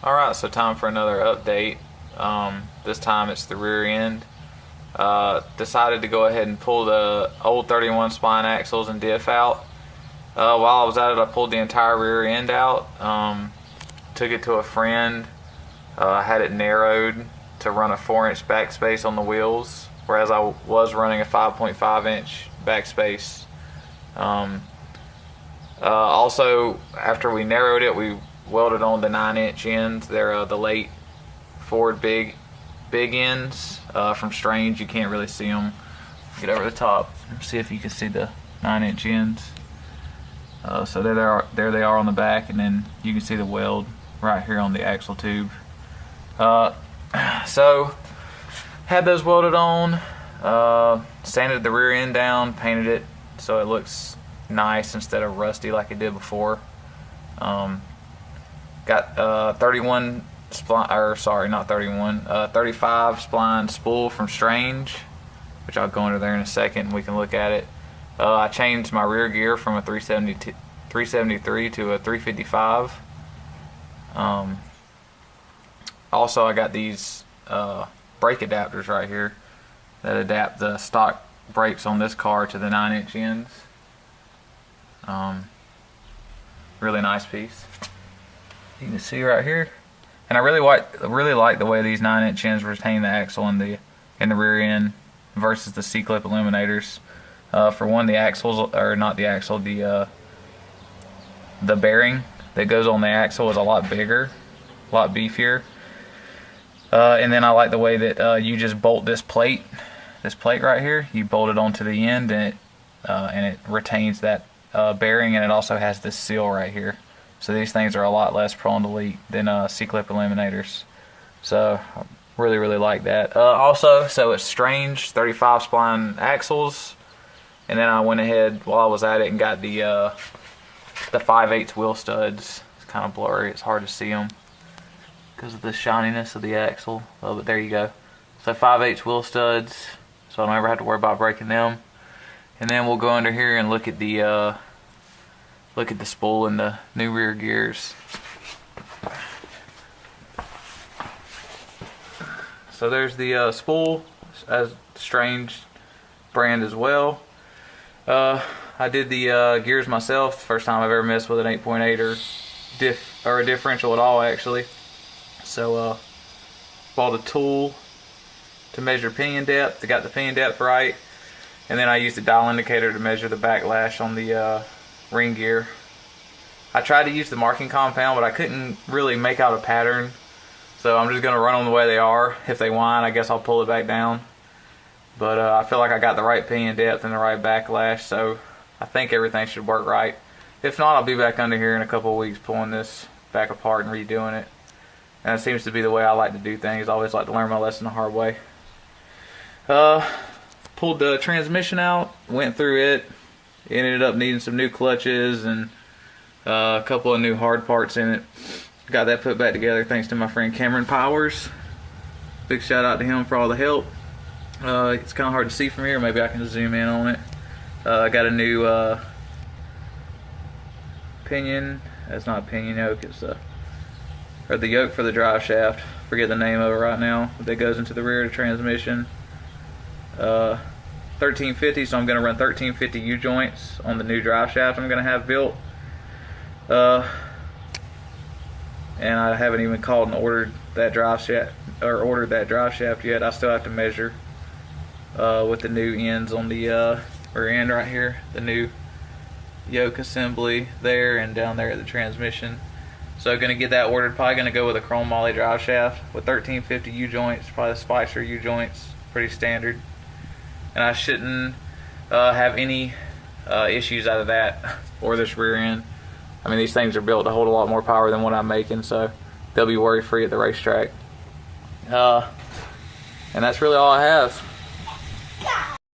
Alright, so time for another update. This time it's the rear end. Decided to go ahead and pull the old 31 spline axles and diff out. While I was at it, I pulled the entire rear end out. Took it to a friend. Had it narrowed to run a 4-inch backspace on the wheels, whereas I was running a 5.5-inch backspace. Also, after we narrowed it, we welded on the 9-inch ends. They're the late Ford big ends from Strange. You can't really see them. Get over the top. See if you can see the 9-inch ends. So there they are on the back, and then you can see the weld right here on the axle tube. So had those welded on. Sanded the rear end down, painted it so it looks nice instead of rusty like it did before. Got 31 spline, or sorry, not 31, 35 spline spool from Strange, which I'll go into there in a second and we can look at it. I changed my rear gear from a 373 to a 355. Also, I got these brake adapters right here that adapt the stock brakes on this car to the 9-inch ends. Really nice piece. You can see right here, and I really like the way these 9-inch ends retain the axle in the rear end versus the C-clip eliminators. For one, the axles, or not the axle, the bearing that goes on the axle is a lot bigger, a lot beefier. And then I like the way that you just bolt this plate right here. You bolt it onto the end, and it retains that bearing, and it also has this seal right here. So these things are a lot less prone to leak than C-clip eliminators. So I really like that. Also, so it's Strange 35 spline axles, and then I went ahead while I was at it and got the 5/8 wheel studs. It's kind of blurry. It's hard to see them because of the shininess of the axle. Oh, but there you go. So 5/8 wheel studs, so I don't ever have to worry about breaking them. And then we'll go under here and look at the spool and the new rear gears. So there's the spool, as Strange brand as well. I did the gears myself. First time I've ever messed with an 8.8 or a differential at all, actually. So bought a tool to measure pinion depth. I got the pinion depth right, and then I used a dial indicator to measure the backlash on the ring gear. I tried to use the marking compound, but I couldn't really make out a pattern, so I'm just going to run them the way they are. If they whine, I guess I'll pull it back down. But I feel like I got the right pinion depth and the right backlash, so I think everything should work right. If not, I'll be back under here in a couple of weeks pulling this back apart and redoing it. And it seems to be the way I like to do things. I always like to learn my lesson the hard way. Pulled the transmission out, went through it. It ended up needing some new clutches and a couple of new hard parts in it. Got that put back together thanks to my friend Cameron Powers. Big shout out to him for all the help. It's kind of hard to see from here. Maybe I can zoom in on it. I got a new pinion. That's not a pinion yoke. It's or the yoke for the drive shaft. Forget the name of it right now. That goes into the rear of the transmission. 1350. So I'm going to run 1350 U joints on the new drive shaft I'm going to have built. And I haven't even called and ordered that drive shaft yet. I still have to measure with the new ends on the rear end right here. The new yoke assembly there and down there at the transmission. So going to get that ordered. Probably going to go with a chrome moly drive shaft with 1350 U joints. Probably the Spicer U joints. Pretty standard. And I shouldn't have any issues out of that or this rear end. I mean, these things are built to hold a lot more power than what I'm making, so they'll be worry free at the racetrack. And that's really all I have.